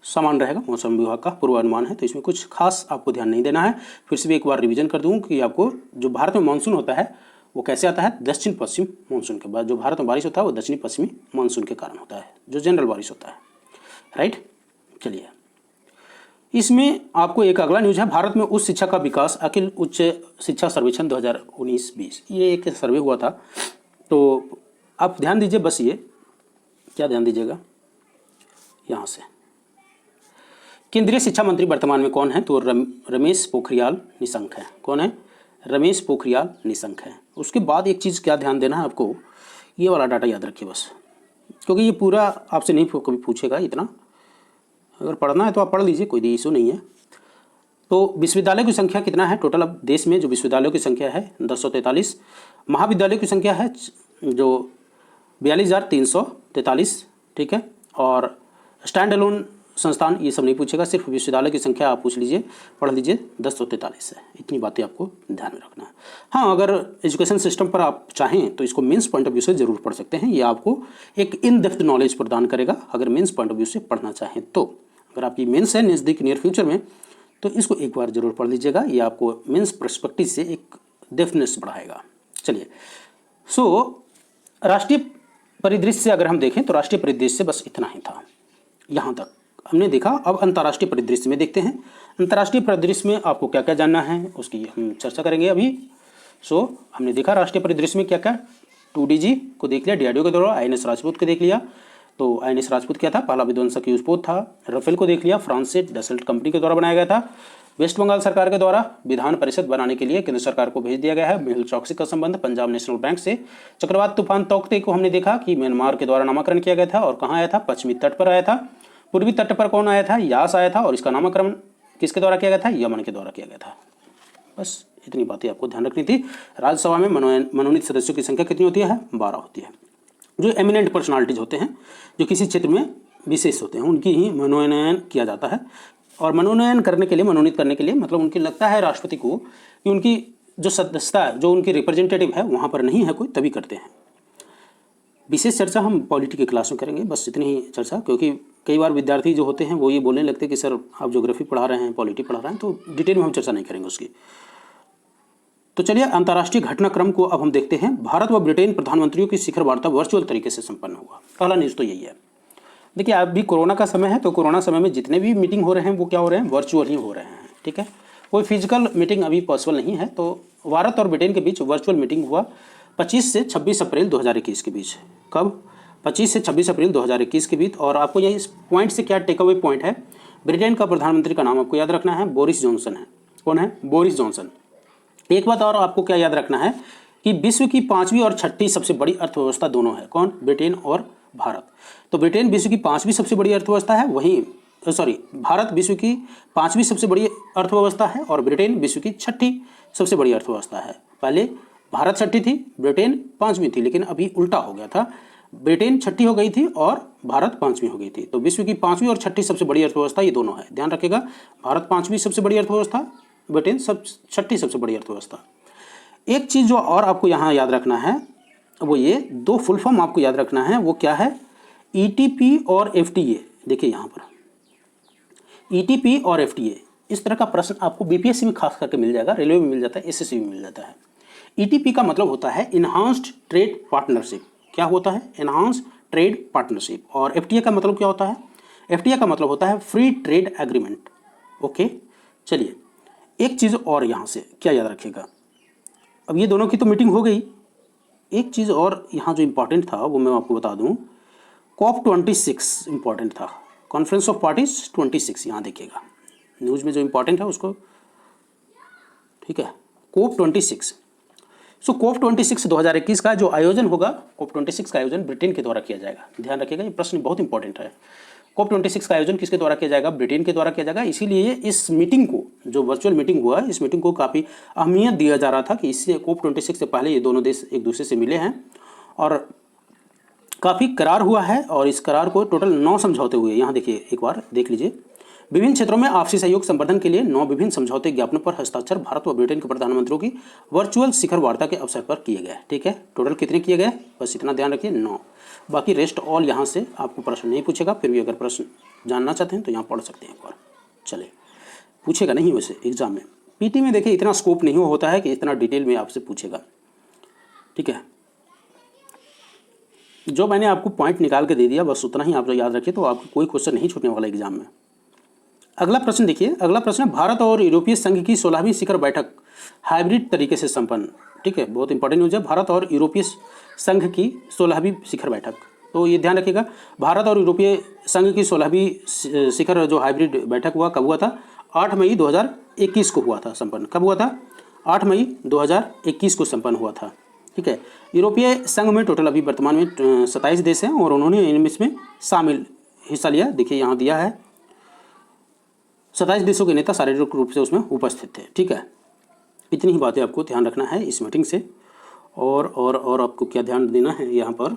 समान रहेगा, मौसम विभाग का पूर्वानुमान है। तो इसमें कुछ खास आपको ध्यान नहीं देना है। फिर से भी एक बार रिवीजन कर दूं कि आपको जो भारत में मानसून होता है वो कैसे आता है? दक्षिण पश्चिम मानसून के बाद जो भारत में बारिश होता है वो दक्षिणी पश्चिमी मानसून के कारण होता है, जो जनरल बारिश होता है, राइट। चलिए इसमें आपको एक अगला न्यूज़ है, भारत में उच्च शिक्षा का विकास अखिल उच्च शिक्षा सर्वेक्षण 2019-20। ये एक सर्वे हुआ था। तो आप ध्यान दीजिए, बस ये क्या ध्यान दीजिएगा यहाँ से, केंद्रीय शिक्षा मंत्री वर्तमान में कौन है? तो रमेश पोखरियाल निशंक है। कौन है? रमेश पोखरियाल निशंक है। उसके बाद एक चीज़ क्या ध्यान देना है आपको, ये वाला डाटा याद रखिए बस, क्योंकि ये पूरा आपसे नहीं कभी पूछेगा इतना। अगर पढ़ना है तो आप पढ़ लीजिए, कोई इशू नहीं है। तो विश्वविद्यालय की संख्या कितना है टोटल? अब देश में जो विश्वविद्यालयों की संख्या है 1043, महाविद्यालयों की संख्या है जो 42,343, ठीक है। और स्टैंड अलोन संस्थान ये सब नहीं पूछेगा, सिर्फ विश्वविद्यालय की संख्या आप पूछ लीजिए, पढ़ लीजिए, 1043 है। इतनी बातें आपको ध्यान में रखना है। हाँ, अगर एजुकेशन सिस्टम पर आप चाहें तो इसको मेंस पॉइंट ऑफ व्यू से जरूर पढ़ सकते हैं। ये आपको एक इन डेप्थ नॉलेज प्रदान करेगा अगर मेंस पॉइंट ऑफ व्यू से पढ़ना चाहें तो। अगर आपकी मेंस है नज़दीक नियर फ्यूचर में तो इसको एक बार जरूर पढ़ लीजिएगा, ये आपको मेंस पर्सपेक्टिव से एक डेफनेस बढ़ाएगा। चलिए राष्ट्रीय परिदृश्य से अगर हम देखें तो राष्ट्रीय परिदृश्य से बस इतना ही था, यहाँ तक हमने देखा। अब अंतर्राष्ट्रीय परिदृश्य में देखते हैं। अंतर्राष्ट्रीय परिदृश्य में आपको क्या क्या जानना है उसकी हम चर्चा करेंगे अभी। हमने देखा राष्ट्रीय परिदृश्य में क्या क्या, 2DG को देख लिया, DRDO के द्वारा, INS राजपूत को देख लिया। तो INS राजपूत क्या था? पहला विध्वंसक युद्धपोत था। राफेल को देख लिया, फ्रांस से डसल्ट कंपनी के द्वारा बनाया गया था। वेस्ट बंगाल सरकार के द्वारा विधान परिषद बनाने के लिए केंद्र सरकार को भेज दिया गया है। मेहुल चौकसी का संबंध पंजाब नेशनल बैंक से। चक्रवात तूफान तौकते को हमने देखा कि म्यांमार के द्वारा नामकरण किया गया था, और कहाँ आया था? पश्चिमी तट पर आया था। पूर्वी तट पर कौन आया था? यास आया था, और इसका नामकरण किसके द्वारा किया गया था? यमन के द्वारा किया गया था। बस इतनी बातें आपको ध्यान रखनी थी। राज्यसभा में मनोनीत सदस्यों की संख्या कितनी होती है? 12 होती है। जो एमिनेंट पर्सनालिटीज होते हैं, जो किसी क्षेत्र में विशेष होते हैं, उनकी ही मनोनयन किया जाता है। और मनोनयन करने के लिए, मनोनीत करने के लिए मतलब उनकी लगता है राष्ट्रपति को कि उनकी जो सदस्यता, जो उनकी रिप्रेजेंटेटिव है वहाँ पर नहीं है कोई, तभी करते हैं। विशेष चर्चा हम पॉलिटी की क्लास में करेंगे, बस इतनी ही चर्चा, क्योंकि कई बार विद्यार्थी जो होते हैं वो ये बोलने लगते हैं कि सर आप ज्योग्राफी पढ़ा रहे हैं, पॉलिटी पढ़ा रहे हैं, तो डिटेल में हम चर्चा नहीं करेंगे उसकी। तो चलिए अंतर्राष्ट्रीय घटनाक्रम को अब हम देखते हैं। भारत व ब्रिटेन प्रधानमंत्रियों की शिखर वार्ता वर्चुअल तरीके से संपन्न हुआ। पहला न्यूज़ तो यही है। देखिए अभी कोरोना का समय है, तो कोरोना समय में जितने भी मीटिंग हो रहे हैं वो क्या हो रहे हैं? वर्चुअल ही हो रहे हैं, ठीक है। कोई फिजिकल मीटिंग अभी पॉसिबल नहीं है। तो भारत और ब्रिटेन के बीच वर्चुअल मीटिंग हुआ 25 से 26 अप्रैल 2021 के बीच। कब? 25 से 26 अप्रैल 2021 के बीच। और आपको यह इस पॉइंट से क्या टेक अवे पॉइंट है? ब्रिटेन का प्रधानमंत्री का नाम आपको याद रखना है, बोरिस जॉनसन है। कौन है? Boris Johnson. एक बात और आपको क्या याद रखना है कि विश्व की 5वीं और 6ठी सबसे बड़ी अर्थव्यवस्था दोनों है। कौन? ब्रिटेन और भारत। तो ब्रिटेन विश्व की 5वीं सबसे बड़ी अर्थव्यवस्था है, भारत विश्व की 5वीं सबसे बड़ी अर्थव्यवस्था है और ब्रिटेन विश्व की 6ठी सबसे बड़ी अर्थव्यवस्था है। पहले भारत 6ठी थी, ब्रिटेन 5वीं थी, लेकिन अभी उल्टा हो गया था। ब्रिटेन 6ठी हो गई थी और भारत 5वीं हो गई थी। तो विश्व की 5वीं और 6ठी सबसे बड़ी अर्थव्यवस्था ये दोनों है, ध्यान रखिएगा। भारत 5वीं सबसे बड़ी अर्थव्यवस्था, ब्रिटेन छठी सबसे बड़ी अर्थव्यवस्था। एक चीज़ जो और आपको यहाँ याद रखना है वो ये 2 फुल फॉर्म आपको याद रखना है, वो क्या है, ईटीपी और एफटीए। देखिए यहाँ पर ईटीपी और एफटीए, इस तरह का प्रश्न आपको बीपीएससी में खास करके मिल जाएगा, रेलवे में मिल जाता है, एसएससी में मिल जाता है। ईटीपी का मतलब होता है इन्हांस्ड ट्रेड पार्टनरशिप। क्या होता है, इन्हांस्ड ट्रेड पार्टनरशिप। और एफटीए का मतलब क्या होता है, एफटीए का मतलब होता है फ्री ट्रेड एग्रीमेंट। ओके, चलिए एक चीज़ और यहाँ से क्या याद रखिएगा, अब ये दोनों की तो मीटिंग हो गई, एक चीज़ और यहाँ जो इम्पॉर्टेंट था वो मैं आपको बता दूँ, COP 26 इम्पॉर्टेंट था, कॉन्फ्रेंस ऑफ पार्टीज 26। यहाँ देखिएगा न्यूज़ में जो इम्पॉर्टेंट है उसको, ठीक है, COP 26। सो COP 26 2021 का जो आयोजन होगा, COP 26 का आयोजन ब्रिटेन के द्वारा किया जाएगा। ध्यान रखिएगा, ये प्रश्न बहुत इंपॉर्टेंट है। COP 26 का आयोजन किसके द्वारा किया जाएगा, ब्रिटेन के द्वारा किया जाएगा। इसीलिए इस मीटिंग को, जो वर्चुअल मीटिंग हुआ, इस मीटिंग को काफ़ी अहमियत दिया जा रहा था कि इससे COP 26 से पहले ये दोनों देश एक दूसरे से मिले हैं और काफ़ी करार हुआ है। और इस करार को टोटल 9 समझौते हुए, यहाँ देखिए एक बार देख लीजिए, विभिन्न क्षेत्रों में आपसी सहयोग संवर्धन के लिए 9 विभिन्न समझौते ज्ञापनों पर हस्ताक्षर भारत व ब्रिटेन के प्रधानमंत्रियों की वर्चुअल शिखर वार्ता के अवसर पर किए गए। ठीक है, टोटल कितने किए गए, बस इतना ध्यान रखिए, 9। बाकी रेस्ट ऑल यहाँ से आपको प्रश्न नहीं पूछेगा, फिर भी अगर प्रश्न जानना चाहते हैं तो यहाँ पढ़ सकते हैं एक बार। चले, पूछेगा नहीं वैसे एग्जाम में, पीटी में देखिए इतना स्कोप नहीं होता है कि इतना डिटेल में आपसे पूछेगा। ठीक है, जो मैंने आपको पॉइंट निकाल के दे दिया बस उतना ही आप जो याद रखिए, तो आपको कोई क्वेश्चन नहीं छूटने वाला एग्जाम में। अगला प्रश्न देखिए, अगला प्रश्न है भारत और यूरोपीय संघ की 16वीं शिखर बैठक हाइब्रिड तरीके से संपन्न। ठीक है, बहुत इंपॉर्टेंट न्यूज है, भारत और यूरोपीय संघ की 16वीं शिखर बैठक। तो ये ध्यान रखिएगा, भारत और यूरोपीय संघ की 16वीं शिखर जो हाइब्रिड बैठक हुआ, कब हुआ था, 8 मई 2021 को हुआ था संपन्न। कब हुआ था, 8 मई 2021 को संपन्न हुआ था। ठीक है, यूरोपीय संघ में टोटल अभी वर्तमान में 27 देश हैं और उन्होंने इसमें शामिल हिस्सा लिया। देखिए यहाँ दिया है 27 देशों के नेता शारीरिक रूप से उसमें उपस्थित थे। ठीक है, इतनी ही बातें आपको ध्यान रखना है इस मीटिंग से। और आपको क्या ध्यान देना है यहाँ पर,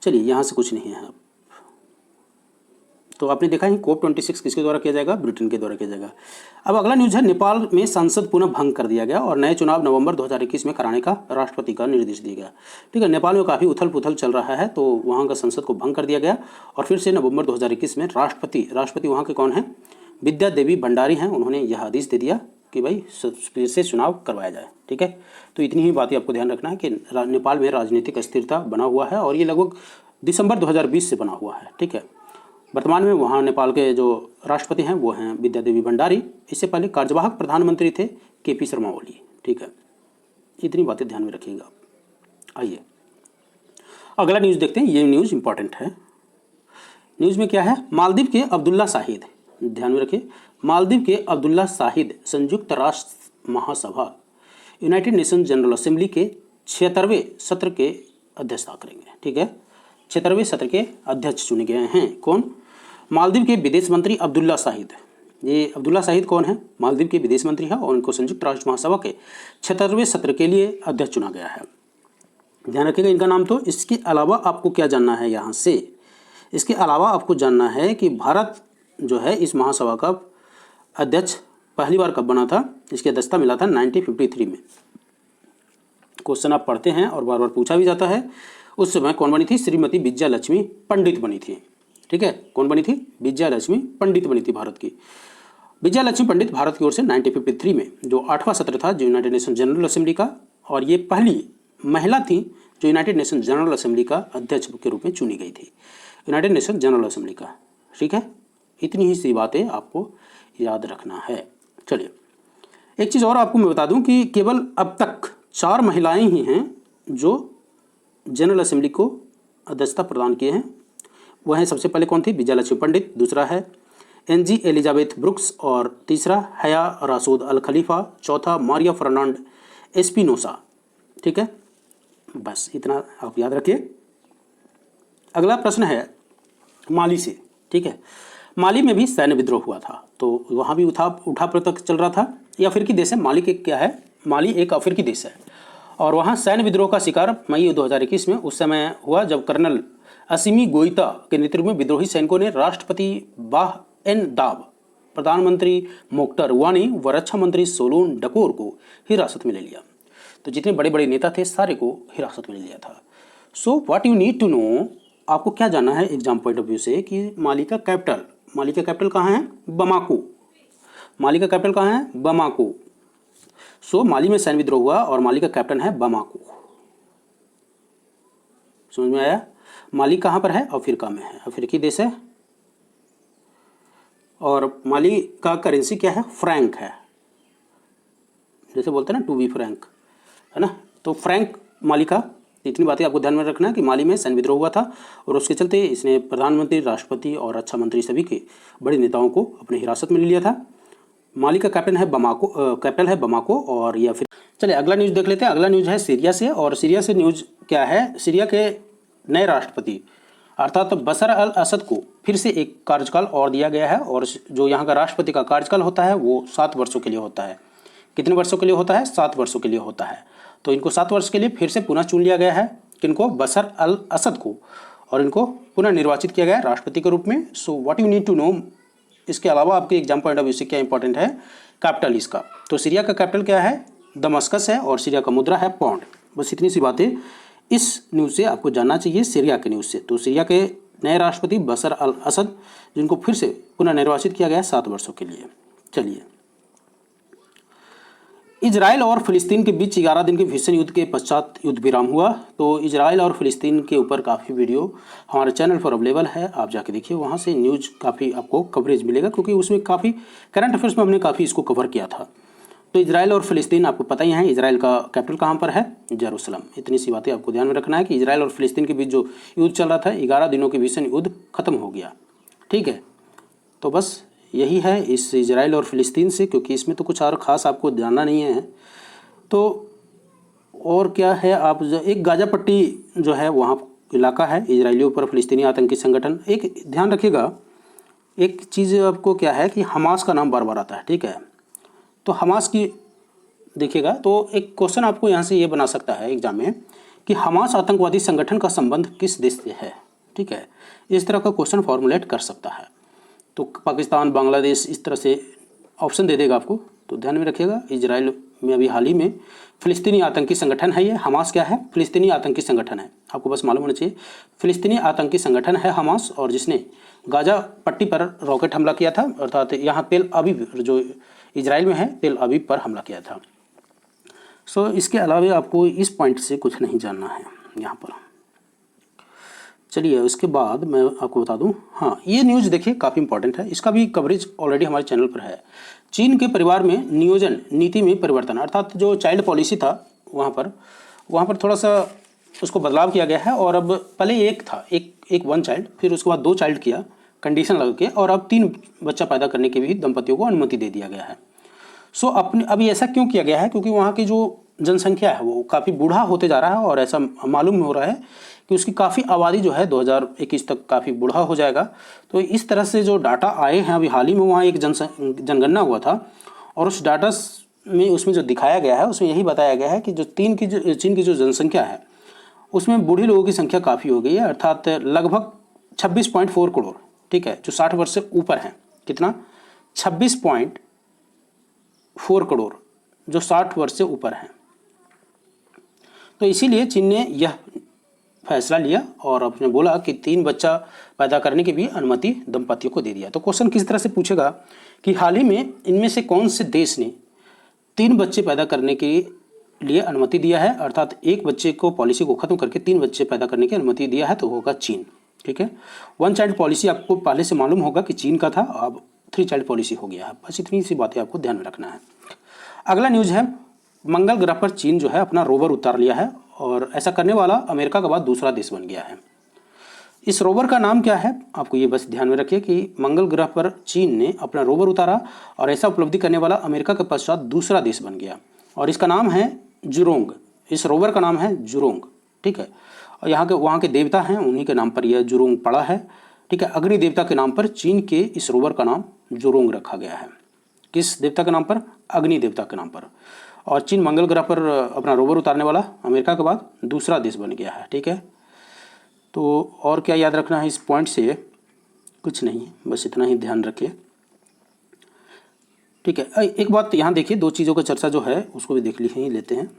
चलिए यहाँ से कुछ नहीं है। तो आपने देखा ही COP 26 किसके द्वारा किया जाएगा, ब्रिटेन के द्वारा किया जाएगा। अब अगला न्यूज़ है, नेपाल में संसद पुनः भंग कर दिया गया और नए चुनाव नवंबर 2021 में कराने का राष्ट्रपति का निर्देश दिया गया। ठीक है, नेपाल में काफ़ी उथल पुथल चल रहा है, तो वहाँ का संसद को भंग कर दिया गया और फिर से नवंबर 2021 में राष्ट्रपति वहाँ के कौन है, विद्या देवी भंडारी हैं, उन्होंने यह आदेश दे दिया कि भाई फिर से चुनाव करवाया जाए। ठीक है, तो इतनी ही बातें आपको ध्यान रखना है कि नेपाल में राजनीतिक अस्थिरता बना हुआ है और ये लगभग दिसंबर 2020 से बना हुआ है। ठीक है, वर्तमान में वहाँ नेपाल के जो राष्ट्रपति हैं वो हैं विद्या देवी भंडारी। इससे पहले कार्यवाहक प्रधानमंत्री थे KP शर्मा ओली। ठीक है, इतनी बातें ध्यान में रखिएगा। आइए अगला न्यूज़ देखते हैं, ये न्यूज़ इंपॉर्टेंट है। न्यूज़ में क्या है, मालदीव के अब्दुल्ला शाहिद, ध्यान में रखिए, मालदीव के अब्दुल्ला शाहिद संयुक्त राष्ट्र महासभा यूनाइटेड नेशन जनरल असेंबली के 76वें सत्र के अध्यक्षता करेंगे। ठीक है, 76वें सत्र के अध्यक्ष चुने गए हैं। कौन, मालदीव के विदेश मंत्री अब्दुल्ला शाहिद। ये अब्दुल्ला शाहिद कौन है, मालदीव के विदेश मंत्री हैं और उनको संयुक्त राष्ट्र महासभा के 76वें सत्र के लिए अध्यक्ष चुना गया है। ध्यान रखिएगा इनका नाम। तो इसके अलावा आपको क्या जानना है यहाँ से, इसके अलावा आपको जानना है कि भारत जो है इस महासभा का अध्यक्ष पहली बार कब बना था, इसकी अध्यक्षता मिला था 1953 में। क्वेश्चन आप पढ़ते हैं और बार बार पूछा भी जाता है। उस समय कौन बनी थी, श्रीमती विजया लक्ष्मी पंडित बनी थी। ठीक है, कौन बनी थी, विजया लक्ष्मी पंडित बनी थी भारत की। विजया लक्ष्मी पंडित भारत की ओर से 1953 में जो 8वां सत्र था यूनाइटेड नेशन जनरल असेंबली का, और ये पहली महिला थी जो यूनाइटेड नेशन जनरल असेंबली का अध्यक्ष के रूप में चुनी गई थी, यूनाइटेड नेशन जनरल असेंबली का। ठीक है, इतनी ही सी बातें आपको याद रखना है। चलिए एक चीज़ और आपको मैं बता दूं कि केवल अब तक 4 महिलाएं ही हैं जो जनरल असेंबली को अध्यक्षता प्रदान किए हैं। वह हैं, सबसे पहले कौन थी, विजया लक्ष्मी पंडित, दूसरा है NG एलिजाबेथ ब्रुक्स और तीसरा हया रासूद अल खलीफा, चौथा मारिया फर्नांड एस्पिनोसा। ठीक है, बस इतना आप याद रखिए। अगला प्रश्न है माली से। ठीक है, माली में भी सैन्य विद्रोह हुआ था, तो वहाँ भी उठा पटक चल रहा था। ये अफ्रीकी देश है, माली के क्या है, माली एक अफ्रीकी देश है और वहाँ सैन्य विद्रोह का शिकार मई 2021 में उस समय हुआ जब कर्नल असीमी गोइता के नेतृत्व में विद्रोही सैनिकों ने राष्ट्रपति बाह एन दाब प्रधानमंत्री मोख्तर वानी व रक्षा मंत्री सोलोन डकोर को हिरासत में ले लिया। तो जितने बड़े बड़े नेता थे सारे को हिरासत में ले लिया था। So what you need to know, आपको क्या जानना है एग्जाम पॉइंट ऑफ व्यू से कि माली का कैपिटल कहाँ है? बमाको। माली का कैपिटल कहाँ है? बमाको। सो माली में सैन्य विद्रोह हुआ और माली का कैप्टन है बमाको। समझ में आया? माली कहाँ पर है? अफ्रीका में है, अफ्रीकी देश है। और माली का करेंसी क्या है? फ्रैंक है, जैसे बोलते हैं ना टू बी फ्रैंक, है ना। तो फ्रैंक माली का, इतनी बातें आपको ध्यान में रखना है कि माली में सैन्य विद्रोह हुआ था और उसके चलते इसने प्रधानमंत्री, राष्ट्रपति और रक्षा मंत्री सभी के बड़े नेताओं को अपने हिरासत में ले लिया था। माली का कैप्टन है बमाको, कैपिटल है बमाको। और या फिर चलिए अगला न्यूज़ देख लेते हैं। अगला न्यूज़ है सीरिया से, और सीरिया से न्यूज़ क्या है? सीरिया के नए राष्ट्रपति अर्थात बशर अल असद को फिर से एक कार्यकाल और दिया गया है, और जो यहाँ का राष्ट्रपति का कार्यकाल होता है वो 7 वर्षों के लिए होता है। कितने वर्षों के लिए होता है? 7 वर्षों के लिए होता है। तो इनको 7 वर्ष के लिए फिर से पुनः चुन लिया गया है, किनको? बशर अल असद को, और इनको पुनः निर्वाचित किया गया है राष्ट्रपति के रूप में। So what you need to know, इसके अलावा आपके एग्जाम पॉइंट ऑफ व्यू से क्या इंपॉर्टेंट है? कैपिटल इसका, तो सीरिया का कैपिटल क्या है? दमस्कस है, और सीरिया का मुद्रा है पौंड। बस इतनी सी बातें इस न्यूज़ से आपको जानना चाहिए, सीरिया के न्यूज़ से। तो सीरिया के नए राष्ट्रपति बशर अल असद, जिनको फिर से पुनः निर्वाचित किया गया है 7 वर्षों के लिए। चलिए, इजराइल और फिलिस्तीन के बीच 11 दिन के भीषण युद्ध के पश्चात युद्ध विराम हुआ। तो इजराइल और फिलिस्तीन के ऊपर काफ़ी वीडियो हमारे चैनल पर अवेलेबल है, आप जाके देखिए, वहाँ से न्यूज़ काफ़ी आपको कवरेज मिलेगा, क्योंकि उसमें काफ़ी करंट अफेयर्स में हमने काफ़ी इसको कवर किया था। तो इजराइल और फिलिस्तीन आपको पता ही है, इजराइल का कैपिटल कहाँ पर है? जेरूसलम। इतनी सी बातें आपको ध्यान में रखना है कि इजराइल और फिलिस्तीन के बीच जो युद्ध चल रहा था, 11 दिनों के भीषण युद्ध खत्म हो गया। ठीक है, तो बस यही है इस इजराइल और फिलिस्तीन से, क्योंकि इसमें तो कुछ और ख़ास आपको जानना नहीं है। तो और क्या है, आप एक गाजा पट्टी जो है वहाँ इलाका है, इजरायलियों पर फिलिस्तीनी आतंकी संगठन। एक ध्यान रखिएगा, एक चीज़ आपको क्या है कि हमास का नाम बार बार आता है। ठीक है, तो हमास की देखिएगा, तो एक क्वेश्चन आपको यहाँ से ये बना सकता है एग्जाम में कि हमास आतंकवादी संगठन का संबंध किस देश से है। ठीक है, इस तरह का क्वेश्चन फॉर्मुलेट कर सकता है। तो पाकिस्तान, बांग्लादेश, इस तरह से ऑप्शन दे देगा आपको। तो ध्यान में रखिएगा, इजराइल में अभी हाल ही में फिलिस्तीनी आतंकी संगठन है ये। हमास क्या है? फिलिस्तीनी आतंकी संगठन है, आपको बस मालूम होना चाहिए। फिलिस्तीनी आतंकी संगठन है हमास, और जिसने गाजा पट्टी पर रॉकेट हमला किया था, अर्थात यहाँ तेल अवीव जो इजराइल में है, तेल अवीव पर हमला किया था। सो इसके अलावा आपको इस पॉइंट से कुछ नहीं जानना है यहाँ पर। चलिए, उसके बाद मैं आपको बता दूं, हाँ ये न्यूज़ देखिए काफ़ी इंपॉर्टेंट है, इसका भी कवरेज ऑलरेडी हमारे चैनल पर है। चीन के परिवार में नियोजन नीति में परिवर्तन, अर्थात जो चाइल्ड पॉलिसी था वहाँ पर थोड़ा सा उसको बदलाव किया गया है। और अब पहले एक था, एक 1 चाइल्ड, फिर उसके बाद 2 चाइल्ड किया कंडीशन लगा के, और अब 3 बच्चा पैदा करने की भी दंपतियों को अनुमति दे दिया गया है। सो अभी ऐसा क्यों किया गया है? क्योंकि वहाँ की जो जनसंख्या है वो काफ़ी बूढ़ा होते जा रहा है, और ऐसा मालूम हो रहा है कि उसकी काफ़ी आबादी जो है 2021 तक काफ़ी बूढ़ा हो जाएगा। तो इस तरह से जो डाटा आए हैं, अभी हाल ही में वहाँ एक जनगणना हुआ था, और उस डाटा में उसमें जो दिखाया गया है उसमें यही बताया गया है कि जो चीन की जो जनसंख्या है उसमें बूढ़े लोगों की संख्या काफ़ी हो गई है, अर्थात लगभग 26.4 करोड़। ठीक है, जो 60 वर्ष से ऊपर हैं, कितना? 26.4 करोड़ जो 60 वर्ष से ऊपर हैं। तो इसीलिए चीन ने यह फैसला लिया और अपने बोला कि 3 बच्चा पैदा करने की भी अनुमति दंपतियों को दे दिया। तो क्वेश्चन किस तरह से पूछेगा कि हाल ही में इनमें से कौन से देश ने 3 बच्चे पैदा करने के लिए अनुमति दिया है, अर्थात एक बच्चे को पॉलिसी को खत्म करके 3 बच्चे पैदा करने की अनुमति दिया है, तो होगा चीन। ठीक है, 1 चाइल्ड पॉलिसी आपको पहले से मालूम होगा कि चीन का था, अब 3 चाइल्ड पॉलिसी हो गया है। बस इतनी सी बातें आपको ध्यान में रखना है। अगला न्यूज़ है, मंगल ग्रह पर चीन जो है अपना रोवर उतार लिया है, और ऐसा करने वाला अमेरिका के बाद दूसरा देश बन गया है। इस रोवर का नाम क्या है, आपको ये बस ध्यान में रखिए कि मंगल ग्रह पर चीन ने अपना रोवर उतारा, और ऐसा उपलब्धि करने वाला अमेरिका के पश्चात दूसरा देश बन गया, और इसका नाम है जुरोंग। इस रोवर का नाम है जुरोंग। ठीक है, और वहाँ के देवता हैं, उन्हीं के नाम पर यह जुरोंग पड़ा है। ठीक है, अग्नि देवता के नाम पर चीन के इस रोवर का नाम जुरोंग रखा गया है। किस देवता के नाम पर? अग्नि देवता के नाम पर। और चीन मंगल ग्रह पर अपना रोवर उतारने वाला अमेरिका के बाद दूसरा देश बन गया है। ठीक है, तो और क्या याद रखना है इस पॉइंट से? कुछ नहीं, बस इतना ही ध्यान रखिए। ठीक है। एक बात यहाँ देखिए, दो चीज़ों का चर्चा जो है उसको भी देख ही लेते हैं।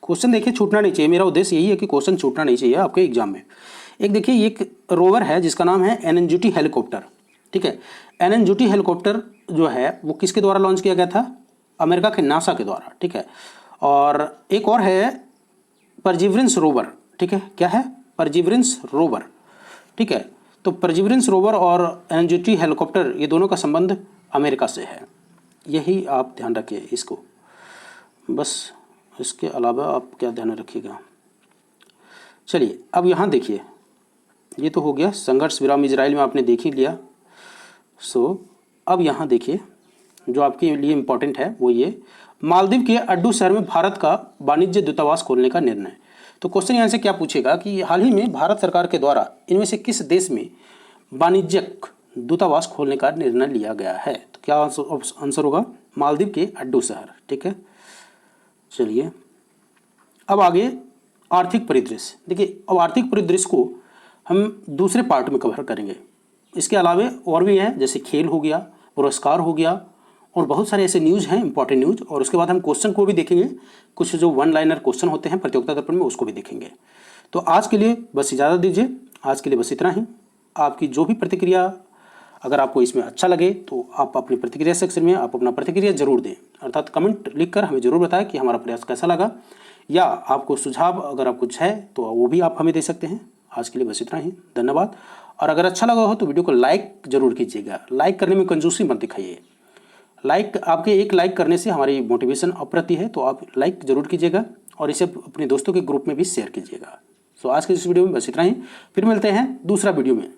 क्वेश्चन देखिए छूटना नहीं चाहिए, मेरा उद्देश्य यही है कि क्वेश्चन छूटना नहीं चाहिए आपके एग्जाम में। एक देखिए, एक रोवर है जिसका नाम है NNGT हेलीकॉप्टर। ठीक है, NNGT हेलीकॉप्टर जो है वो किसके द्वारा लॉन्च किया गया था? अमेरिका के नासा के द्वारा। ठीक है, और एक और है परसिवरेंस रोवर। ठीक है, क्या है? Perseverance rover. ठीक है, तो परसिवरेंस रोवर और NNGT हेलीकॉप्टर ये दोनों का संबंध अमेरिका से है, यही आप ध्यान रखिए इसको, बस इसके अलावा आप क्या ध्यान रखिएगा। चलिए अब यहाँ देखिए, ये तो हो गया संघर्ष विराम इजराइल में आपने देख ही लिया। अब यहाँ देखिए जो आपके लिए इम्पोर्टेंट है वो ये, मालदीव के अड्डू शहर में भारत का वाणिज्य दूतावास खोलने का निर्णय। तो क्वेश्चन यहाँ से क्या पूछेगा कि हाल ही में भारत सरकार के द्वारा इनमें से किस देश में वाणिज्यिक दूतावास खोलने का निर्णय लिया गया है? तो क्या आंसर होगा? मालदीव के अड्डू शहर। ठीक है, चलिए अब आगे आर्थिक परिदृश्य। देखिए अब आर्थिक परिदृश्य को हम दूसरे पार्ट में कवर करेंगे। इसके अलावे और भी हैं, जैसे खेल हो गया, पुरस्कार हो गया, और बहुत सारे ऐसे न्यूज़ हैं, इंपॉर्टेंट न्यूज़। और उसके बाद हम क्वेश्चन को भी देखेंगे, कुछ जो वन लाइनर क्वेश्चन होते हैं प्रतियोगिता दर्पण में उसको भी देखेंगे। तो आज के लिए बस इजाज़त दीजिए, आज के लिए बस इतना ही। आपकी जो भी प्रतिक्रिया, अगर आपको इसमें अच्छा लगे तो आप अपनी प्रतिक्रिया सेक्शन में आप अपना प्रतिक्रिया जरूर दें, अर्थात कमेंट लिखकर हमें ज़रूर बताएं कि हमारा प्रयास कैसा लगा, या आपको सुझाव अगर आप कुछ है तो वो भी आप हमें दे सकते हैं। आज के लिए बस इतना ही, धन्यवाद। और अगर अच्छा लगा हो तो वीडियो को लाइक जरूर कीजिएगा, लाइक करने में कंजूसी मत दिखाइए। लाइक, आपके एक लाइक करने से हमारी मोटिवेशन अप रहती है, तो आप लाइक जरूर कीजिएगा और इसे अपने दोस्तों के ग्रुप में भी शेयर कीजिएगा। आज के इस वीडियो में बस इतना ही, फिर मिलते हैं दूसरा वीडियो में।